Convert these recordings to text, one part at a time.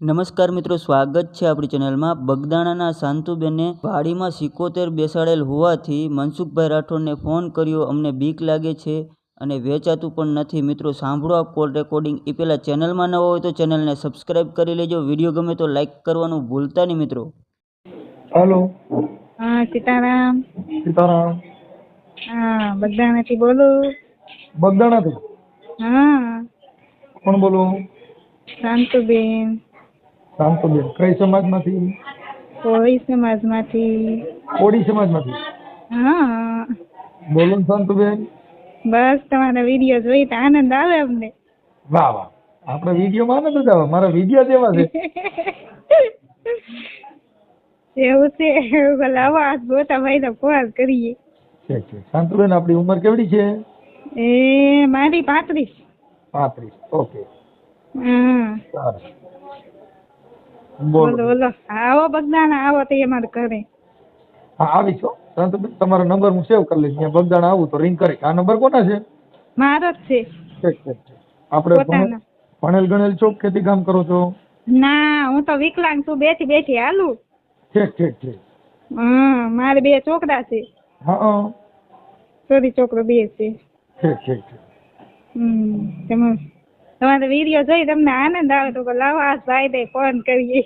નમસ્કાર મિત્રો, સ્વાગત છે આપણી ચેનલમાં। બગદાણાના શાંતુબેને વાડીમાં 77 બેસાડેલ હોવાથી મનસુખભાઈ રાઠોડને ફોન કર્યો, અમને બીક લાગે છે અને વેચાતું પણ નથી। મિત્રો સાંભળો આ કોલ રેકોર્ડિંગ। એ પહેલાં ચેનલમાં નવો હોય તો ચેનલને સબસ્ક્રાઈબ કરી લેજો, વિડીયો ગમે તો લાઈક કરવાનું ભૂલતા નહીં મિત્રો। હેલો, હા સીતારામ। સીતારામ। હા બગદાણાથી બોલું। બગદાણાથી? હા કોણ બોલો? શાંતુબેન। શાંતુબેન કઈ સમાજમાંથી? કોળી સમાજમાંથી। કોળી સમાજમાંથી? હા બોલો ને શાંતુબેન। બસ તમારા વિડીયો જોઈ તો આનંદ આવે અમને। વાહ વાહ, આપણે વિડીયોમાં આનંદ જ આવે। મારા વિડીયો જેવા છે। એવું છે? લાવો આજ મોટા ભાઈને ફોન કરીએ। છે શાંતુબેન, આપણી ઉંમર કેવડી છે? એ મારી 35। 35। ઓકે, હા સારું, બોલો બોલો। બોલો। આવો બગદાણા આવો તો અમારે ઘરે। હા આવીશ હો શાંતુબેન, તમારો નંબર હું સેવ કરી લઈશ। ત્યાં બગદાણા આવું તો રિંગ કરી। આ નંબર કોના છે? મારો જ છે, ઠીક। આપણે પોતાનો। ભણેલ ગણેલ છો? ખેતી કામ કરો છો? ના, હું તો વિકલાંગ છું, બેઠી બેઠી હાલું। ઠીક। હા, મારે 2 છોકરા છે, હા, છોરી છોકરો 2 છે। ઠીક। તમારો વિડીયો જોઈ તમને આનંદ આવે તો લાવો આ ભાઈ ને ફોન કરીએ।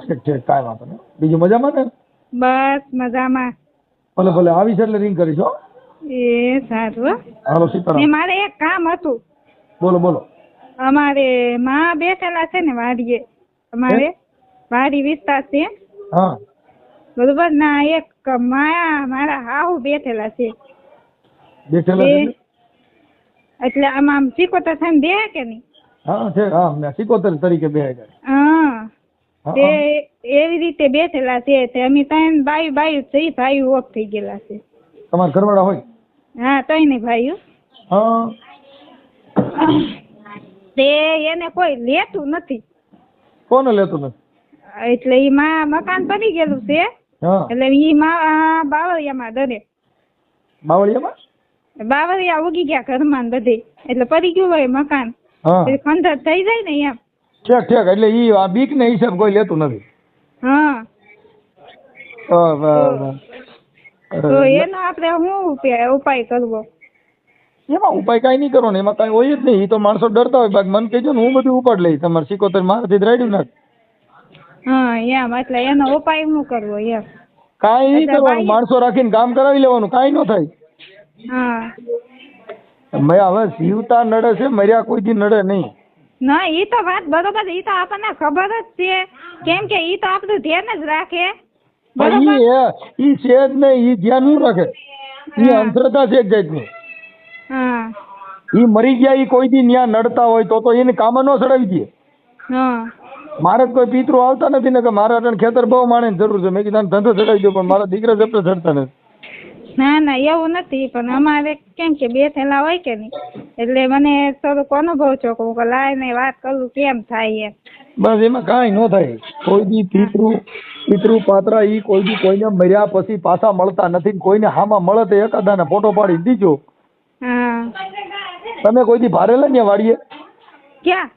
ઠીક, કાંઈ વાંધો નહીં। બીજું મજામાં ને? બસ મજામાં। ભલે આવીશ એટલે રિંગ કરીશ હો। એ સારું હો। હાલો સીતારામ। મારે એક કામ હતું। બોલો। અમારે માં બેઠેલા છે ને વાડીએ, અમારે વાડી વિસ્તાર છે હા, બરોબર ના, એક મારા હાહુ બેઠેલા છે। બેઠેલા છે? એટલે આમાં સિકોતર થઈને બે કે નહીં? હા છે, હા, મેં 77 તરીકે બેહ્યા છે। હા, તે એવી રીતે બેઠેલા છે। તે અમે 3 બાયું છે, ભાઈ ઓફ થઈ ગયેલા છે। તમારા ઘરવાળા હોય? હા, 3 ભાઈઓ। હા, તે એને કોઈ લેતું નથી, કોને લેતું નથી? એટલે ઈ મકાન બની ગયેલું છે, હા, એટલે ઈ બાવળિયામાં દરે બાવળિયા ઉગી ગયા ઘરમાં ને બધે, એટલે પડી ગયું હોય મકાન, હા, ખંડર થઈ જાય ને એમ। ઠીક। એટલે ઈ આ બીક ને હિસાબ કોઈ લેતું નથી? હા, વાહ। તો એનો આપણે શું ઉપાય કરવો? એમાં ઉપાય કાંઈ નહીં કરવાનો, એમાં કાંઈ હોય જ નહીં। ઈ તો માણસો ડરતા હોય। બાકી મને કહેજો ને, હું બધું ઉપાડ લઈશ। તમારે 77 મારાથી રાડ્યું નાખ। હા એમ, એટલે એનો ઉપાય શું કરવો એમ? કાંઈ નહીં કરવાનું, માણસો રાખીને કામ કરાવી લેવાનું, કાંઈ ન થાય। હા, હવે જીવતા નડે છે, મર્યા કોઈથી નડે નહીં। ના ઈ તો વાત બરોબર, ઈ તો આપણને ખબર જ છે, કેમ કે ઈ તો આપણું ધ્યાન જ રાખે, બરોબર? ઈ છે જ નહીં, ઈ ધ્યાન શું રાખે? ઈ અંધશ્રદ્ધા છે એક જાતની। હા ઈ મરી ગયા, ઈ કોઈ દી ન્યા નડતા હોય તો એને કામ ન ચડાવી દે। હા મારે કોઈ પિતૃ આવતા નથી ને કે મારા અટણ ખેતર બહુ માણે જરૂર છે, મેં કીધું ધંધો ચડાવી દો, પણ મારા દીકરા જપ્ત ચડતા નથી। ના એવું નથી, પણ અમારે કેમ કે બેઠેલા હોય કે નહીં, એટલે મને થોડુંક અનુભવ છો કે હું લાઈને વાત કરું કેમ થાય એમ। બસ એમાં કાંઈ ન થાય। કોઈ દી પિતૃ પાત્રા ઈ કોઈ દી કોઈને મર્યા પછી પાછા મળતા નથી। કોઈને હામાં મળે તો એકાદાને ફોટો પાડી દીજો। હા, તમે કોઈ દી ભારેલા ને વાડીએ? ક્યાં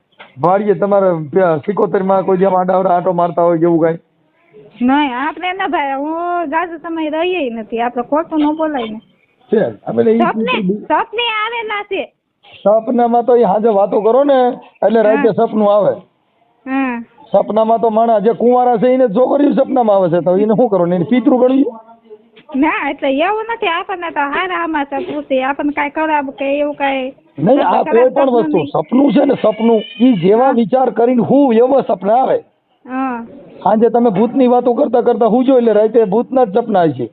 વાડીએ તમારે 77 માં કોઈ દી આડાવડા આંટો મારતા હોય એવું કાંઈ? નહીં, આપણે ના ભાઈ, હું જાજુ સમય રહીએ નથી, આપણે ખોટું ન બોલાય ને। છે સપને આવેલા છે। સપનામાં તો એ હાજે વાતો કરો ને એટલે રાતે સપનું આવે। હા, સપનામાં તો માણસ જે કુંવારા છે એને છોકરીઓ સપનામાં આવે છે, તો એને શું કરવાનું? એને પિતૃ ગણવી? ના એટલે એવું નથી, આપણને તો હારા આમાં પૂછે, આપણને કાંઈ ખરાબ કે એવું કાંઈ નહીં, આ કોઈ પણ વસ્તુ સપનું છે ને, સપનું ઈ જેવા વિચાર કરીને હું એવા સપના આવે। હા, સાંજે તમે ભૂતની વાતો કરતા હુંજો એટલે રાતે ભૂતના જ સપના આવે છે।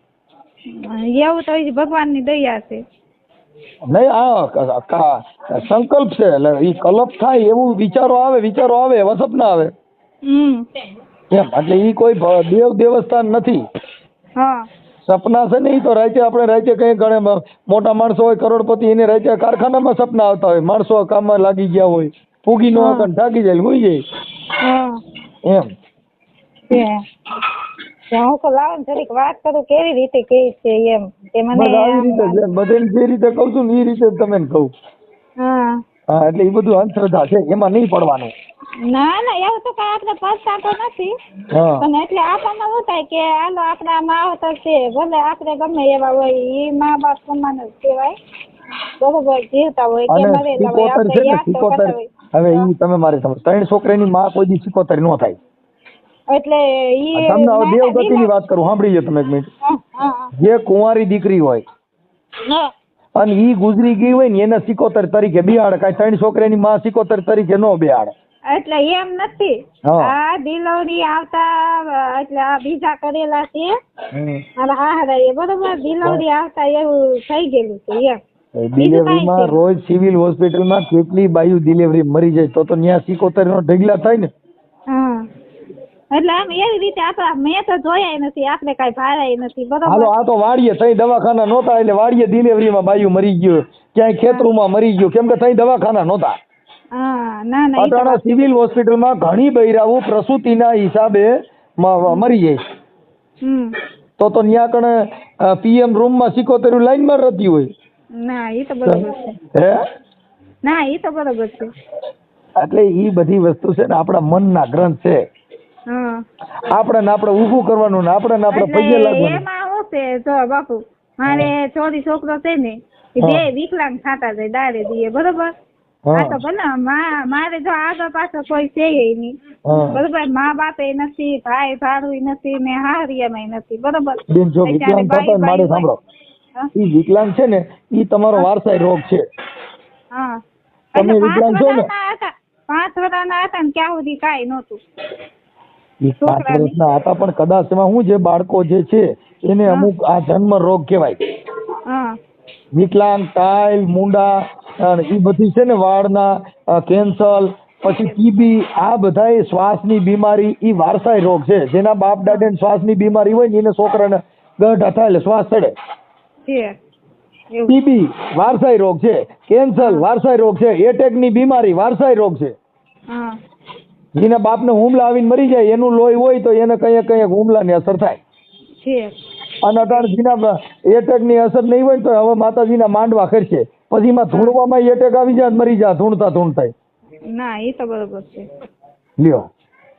એવું તો ભગવાનની દયા છે। નહીં, આ સંકલ્પ છે, એટલે ઈ કલ્પ થાય એવું વિચારો આવે એવા સપના આવે એમ। એટલે ઈ કોઈ દેવસ્થાન નથી। હા, સપના છે ને ઈ તો રાતે કઈ ગણે મોટા માણસો હોય, કરોડપતિ, એને રાતે કારખાનામાં સપના આવતા હોય। માણસો કામમાં લાગી ગયા હોય, પૂગી નો આકન થાકી જાય, હોઈ જાય એમ। હું તો લાવો ને જરીક વાત કરું કેવી રીતે કે છે એમ, કે મને બસ આવી રીતે બધાને જે રીતે કહું છું ને એ રીતે જ તમે કહું। હા, હા એટલે એ બધું અંધશ્રદ્ધા છે, એમાં નહીં પડવાનું. ના ના એવું તો કઈ આપણે પસ્તાતો નથી, હા પણ એટલે આપણને શું થાય કે હાલો આપણા માવતર છે, ભલે આપણે ગમે એવા હોય એ મા બાપ સમાન જ કહેવાય, બરોબર, જીવતા હોય કે અને મરેલા હોય, સિકોતર આપણે છે ને, યાદ તો સિકોતર કરતા હોય. હવે ઈ તમે મારે સમજ, 3 છોકરાની માં કોઈ દી સિકોતર ન થાય. એટલે ઈ તમને હવે ના ના દેવગતિની વાત કરું, સાંભળી લો તમે એક મિનિટ. હા હા જે કુંવારી દીકરી હોય હા અને ઈ ગુજરી ગઈ હોય ને એને સિકોતર તરીકે બિહાડે, કાંઈ 3 છોકરાની માં સિકોતર તરીકે ન બિહાડે. એટલે એમ નથી, હા. આ ડિલિવરી આવતા એટલે આ બીજા કરેલા છે મારા હાહરા એ, બરોબર, ડિલિવરી આવતા એવું થઈ ગયેલું છે એમ. બીજું કાંઈ ડિલિવરીમાં છે રોજ સિવિલ હોસ્પિટલમાં કેટલી બાયુ ડિલિવરી મરી જાય, તો ત્યાં સિકોતર નો ઢગલા થાય ને. હા, એટલે આમ એવી રીતે આપડા મેં તો જોયા નથી, આપણે કાંઈ ભાળ્યા નથી, બરોબર. હાલો આ તો વાડીએ થઈ દવાખાના નહોતા એટલે વાડીએ ડિલિવરીમાં બાયુ મરી ગયો, ક્યાંય ખેતરોમાં મરી ગયો, કેમ કે થઈ દવાખાના નહોતા. હા ના ના ઈ તો અટાણા વાત છે. સિવિલ હોસ્પિટલમાં ઘણી બૈરાઓ પ્રસૂતિના હિસાબે મરી જાય. તો ત્યાં કણે પીએમ રૂમમાં સિકોતેર લાઈનમાં રહેતી હોય. ના ઈ તો બરોબર છે. હે ના ઈ તો બરોબર છે. એટલે ઈ બધી વસ્તુ છે ને આપણા મનના ગ્રંથ છે. હા આપણે ઊભું કરવાનું ને આપણે પગે એટલે લાગવાનું. એમાં શું છે જો બાપુ, મારે ચોરી છોકરો છે ને એ બે વિકલાંગ થતા જાય દાડે દીએ, બરોબર. આ તો ભલે મારે જો આગળ પાછળ કોઈ છે નહીં, બરોબર, મા બાપે નથી, ભાઈ ભાડું નથી ને હારિયામાં નથી, બરોબર. બેન જો વિકલાંગ થતા મારે સાંભળો, ઈ વિકલાંગ છે ને ઈ તમારો વારસાઈ રોગ છે. હા તમે વિકલાંગ છો ને, 5 વર્ષના હતા ને ત્યાં સુધી કાંઈ નહોતું. 5 વર્ષના હતા પણ કદાચ એમાં શું છે, બાળકો જે છે એને અમુક આ જન્મ રોગ કહેવાય. હા વિકલાંગ, ટાઈલ, મુંડા એ બધી છે ને, વાળના કેન્સર, પછી ટીબી, આ બધા શ્વાસની બીમારી ઈ વારસાઈ રોગ છે. જેના બાપ દાદા શ્વાસની બીમારી હોય ને એને છોકરાને ગઢ થાય એટલે શ્વાસ ચડે. ટીબી વારસાઈ રોગ છે, કેન્સર વારસાઈ રોગ છે, એટેકની બીમારી વારસાઈ રોગ છે. જેના બાપને હુમલા આવીને મરી જાય એનું લોહી હોય તો એને કઈ હુમલાની અસર થાય. અને અટાણ જેના એટેકની અસર નહીં હોય તો હવે માતાજીના માંડવા કરશે, પછી એમાં ધૂણવામાં એટેક આવી જાય મરી જાય ધૂણતા. ના એ તો બરોબર છે. લ્યો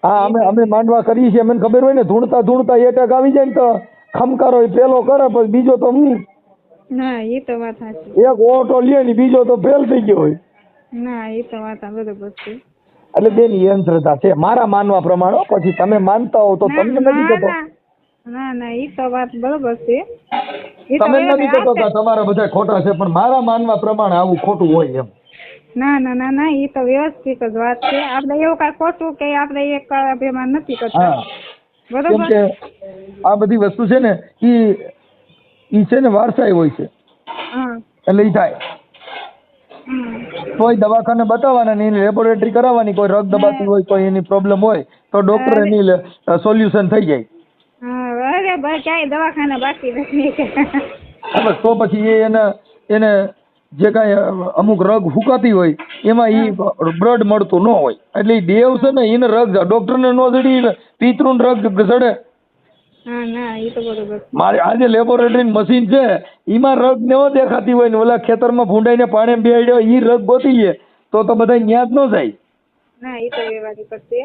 હા, અમે માંડવા કરીએ છીએ, અમને ખબર હોય ને, ધૂણતા એટેક આવી જાય ને તો ખમકારો પેલો કરે, પછી બીજો તો ના એ તો વાત સાચી. એક ઓટો લે ને બીજો તો ફેલ થઈ ગયો હોય. ના એ તો વાત બરોબર છે. એટલે બેન એ અંધશ્રદ્ધા છે મારા માનવા પ્રમાણે. પછી તમે માનતા હો તો તમને નથી કહેતો. ના ના એ તો વાત બરોબર છે. તમે નથી કહેતો કે તમારા બધા ખોટા છે, પણ મારા માનવા પ્રમાણે આવું ખોટું હોય એમ. ના એ તો વ્યવસ્થિત જ વાત છે. આપણે એવું કાંઈ ખોટું કે આપણે એક અભિમાન નથી કરતા, બરોબર. કેમ કે આ બધી વસ્તુ છે ને ઈ છે ને વારસાઈ હોય છે, એટલે ઈ થાય. કોઈ દવાખાને બતાવવાના ને એની લેબોરેટરી કરાવવાની, કોઈ રગ દબાતી હોય, કોઈ એની પ્રોબ્લેમ હોય તો ડોક્ટર એની સોલ્યુશન થઈ જાય. અરે ભાઈ ક્યાંય દવાખાના બાકી નથી. બસ તો પછી એને જે કાંઈ અમુક રગ ફૂંકાતી હોય એમાં ઈ બ્લડ મળતું ન હોય, એટલે ઈ દેવ છે ને એને રગ ડોક્ટરને નો જડી, પિતૃને રગ જડે. ના એ તો બરોબર. મારે આજે લેબોરેટરી મશીન છે એમાં રગ ને દેખાતી હોય ને ઓલા ખેતરમાં ભૂંડાઈને પાણી બેહાડ્યો ઈ રગ ગોતીએ તો બધા ન્યા જ ન જાય. ના એ તો વ્યવહારિક છે.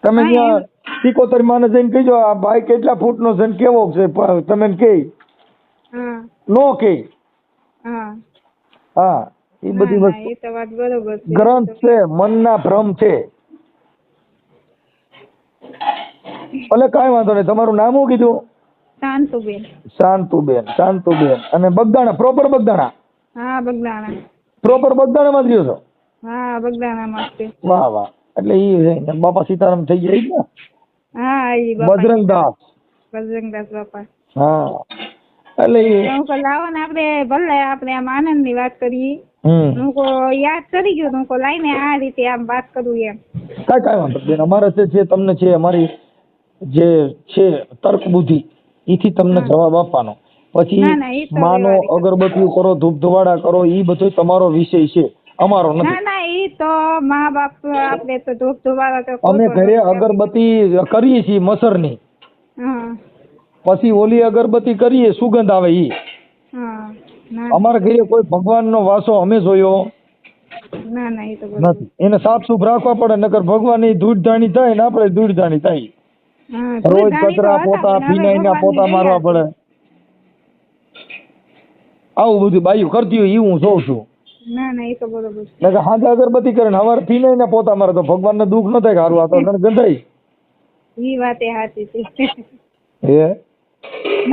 તમે ત્યાં સિકોતર માને જઈને કહેજો આ ભાઈ કેટલા ફૂટનો છે ને કેવો છે, તમે કે નો કે હા એ બધી વસ્તુ એ તો વાત બરોબર છે. ગ્રંથ છે, મનના ભ્રમ છે. ભલે કાંઈ વાંધો નહીં. તમારું નામ શું કીધું? શાંતુબેન. અને બગદાણા, પ્રોપર બગદાણા? હા બગદાણા. પ્રોપર બગદાણામાં જ રહ્યો છો? હા બગદાણામાં જ. વાહ. એટલે ઈ બાપા સીતારામ થઈ ગયા ને? હા ઈ બજરંગદાસ બાપા. હા એટલે લાવો ને આપણે આમ આનંદની વાત કરીએ. હું યાદ કરી ગયો, હું લાઈને આ રીતે આમ વાત કરું એમ. કાંઈ વાંધો બેન, અમારે છે તમને છે અમારી જે છે તર્ક બુદ્ધિ એથી તમને જવાબ આપવાનો. પછી માનો અગરબત્તીઓ કરો, ધૂપ ધુવાડા કરો, એ બધો તમારો વિષય છે, અમારો નથી. ના ઈ તો મા બાપ આપણે તો ધૂપ ધુવાડા તો અમે ઘરે અગરબત્તી કરીએ છીએ મસરની, પછી ઓલી અગરબત્તી કરીએ સુગંધ આવે ઈ. અમારા ઘરે કોઈ ભગવાનનો વાસો અમે જોયો ના ના એ તો બરોબર. નથી. એને સાફ સુફ રાખવા પડે, નકર ભગવાન ની ધૂળ ધાણી થાય ને આપણે ધૂળ ધાણી થાય. હા, રોજ ધૂળધાણી તો કચરા હતા, પોતા પણ હવે ફિનાઈના ભગવાનની પોતા મારવા દયા છે. પડે. આવું બધું બાયું કરતી હોય એ હું જોઉં છું. ના ના એ તો બરોબર છે. નકર હાંજે અગરબત્તી કરે ને હવારે ફિનાઈના પોતા મારે તો ભગવાનને દુઃખ ન થાય કે હારું આ તો ગણ ગંધાઈ. ઈ વાતે સાચી છે. હે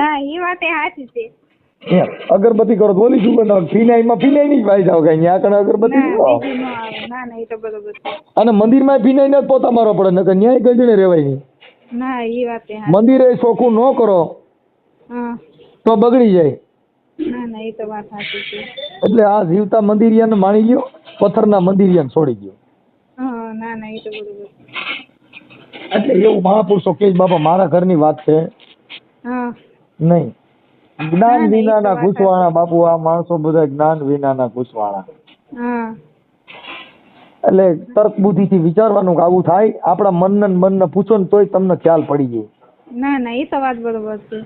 ના ઈ વાતે સાચી છે. એમ અગરબત્તી કરો તો ઓલી શું બનાવો ફિનાઈમાં ફિનાઈની જ વાઈ જાવ કઈ ત્યાં કણે અગરબત્તી ના ન આવે. બીજી નો આવે. ના ના એ તો બરોબર છે. અને મંદિરમાં ફિનાઈને જ પોતા મારવા પડે, નકર ન્યાય ગંજણે રેવાય નહીં. ના ઈ વાતે સાચી. મંદિરે ચોખ્ખું ન કરો હા. તો બગડી જાય. ના ના એ તો વાત સાચી છે. એટલે આ જીવતા મંદિરિયાને માણી ગયો, પથ્થરના મંદિરિયાને છોડી ગયો. હા ના ના એ તો બરોબર છે. એટલે એવું મહાપુરુષો કે બાપા મારા ઘરની વાત છે હા. નહીં. ના, જ્ઞાન ના, એ તો વિનાના વાત ઘૂસવાણા બાપુ, આ માણસો બધા જ્ઞાન વિનાના ઘૂસવાણા. હા. એટલે તર્ક બુદ્ધિથી વિચારવાનું કે આવું થાય, આપણા મનને પૂછો ને તોય તમને ખ્યાલ પડી જાય. ના ના એ તો વાત બરોબર છે.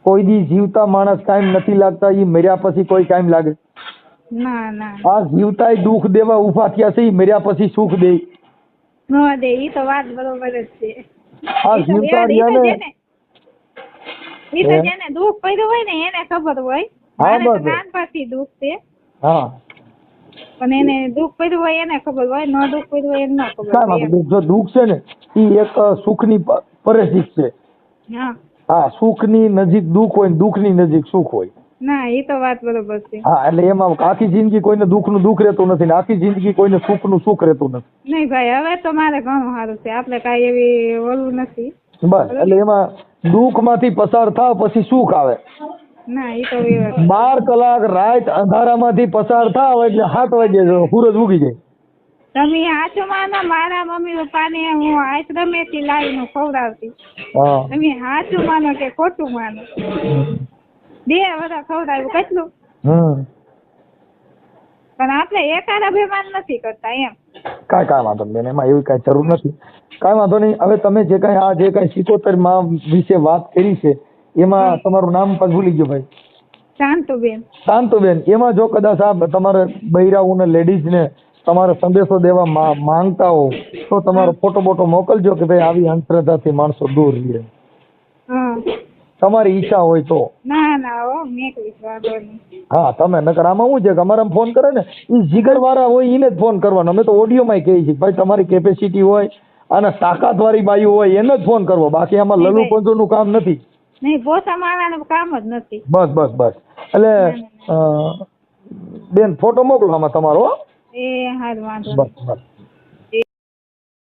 કોઈ દી જીવતા માણસ કાયમ નથી લાગતા, એ મર્યા પછી કોઈ કાયમ લાગે. ના ના આ જીવતાય દુઃખ દેવા ઉભા થયા છે, ઈ મર્યા પછી સુખ દે. નો દે ઈ તો વાત બરોબર જ છે. આ ઈ તો જીવતા ઈ તો રહ્યા ને જેને દુઃખ પડ્યું હોય ને એને ખબર હોય. હા, મારે તો બસ. નાનપણથી દુઃખ છે, હા પણ એને દુઃખ પડ્યું હોય એને ખબર હોય, ન દુઃખ પડ્યું હોય એને ન ખબર કાંઈ હોય વાંધો નહીં. જો દુઃખ છે ને એ એક સુખની પરેશિક છે. એમ. હા. હા, સુખની નજીક દુઃખ હોય ને દુઃખની નજીક સુખ હોય. ના એ તો વાત બરોબર છે. હા, એટલે એમાં આખી જિંદગી કોઈને દુઃખનું દુઃખ રહેતું નથી ને આખી જિંદગી કોઈને સુખનું સુખ રહેતું નથી. નહીં ભાઈ હવે તો મારે ઘણું સારું છે, આપણે કાંઈ એવી ઓલું નથી. બસ એટલે એમાં દુઃખમાંથી પસાર થાવ પછી સુખ આવે. ના એ તો એ વાત. 12 કલાક રાત અંધારામાંથી પસાર થાવ એટલે 7 વાગે સૂરજ ઉગી જાય. તમે સાચું માનો, મારા મમ્મી પપ્પાને હું આશ્રમેથી લાવીને ખવડાવતી. હા તમે સાચું માનો કે ખોટું માનો, 2 વર્ષ ખવડાવ્યું કેટલું. પણ આપણે એકાદ અભિમાન નથી કરતા એમ. કાંઈ વાંધો નહીં બેન, એમાં એવી કાંઈ જરૂર નથી. કાંઈ વાંધો નહીં. હવે તમે જે કાંઈ 77 માં વિશે વાત કરી છે એમાં તમારું નામ પણ ભૂલી ગયો ભાઈ. શાંતુબેન. શાંતુબેન, એમાં જો કદાચ આ તમારે બૈરાઓને લેડીઝને તમારે સંદેશો દેવા માંગતા હો તો તમારો ફોટો બોટો મોકલજો કે ભાઈ આવી અંધશ્રદ્ધાથી માણસો દૂર રહે. હા. તમારી ઈચ્છા હોય તો. ના ના હો મેકલીશ વાંધો નહીં. હા તમે, નકર આમાં શું છે કે અમારે ફોન કરે ને એ જીગરવાળા હોય એને જ ફોન કરવાનો. અમે તો ઓડિયોમાં કહીએ છીએ ભાઈ તમારી કેપેસિટી હોય અને તાકાતવાળી બાયું હોય એને જ ફોન કરવો, બાકી આમાં લલુ પંજુનું કામ નથી. નહીં પોતા મારવાનું કામ જ નથી. બસ એટલે બેન ફોટો મોકલો આમાં તમારો. એ હારું વાંધો નહીં. બસ.